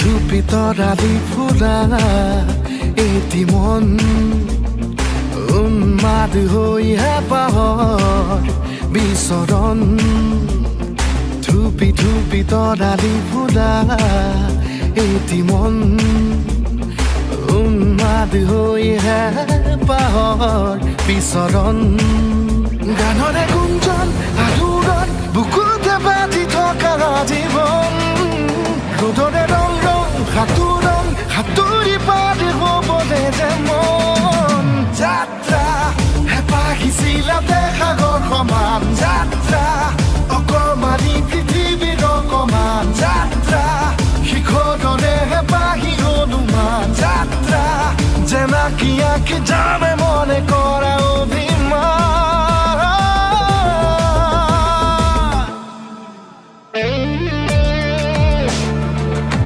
তৰালি ফুৰা এটি মন উন্মাদ হৈ হেঁপাহৰ বিচৰণ ধুপি ধুপি তৰালি ফুৰা এটি মন উন্মাদ হৈ হেঁপাহৰ বিচৰণ গানৰে গুঞ্জন আলোড়ন বুকুতে বাজি থকা জীৱন ৰ'দৰে ৰং ৰং সাঁতুৰি পাৰি হ'বলে যে মন যাত্ৰা হেঁপাহিছিলা সাগৰ সমান যাত্ৰা অকমানি পৃথিৱীৰ অকমান যাত্ৰা শিখৰৰে হেঁপাহি অনুমান যাত্ৰা জেনাকি আঁকি যাবে মনে কৰা অভিমান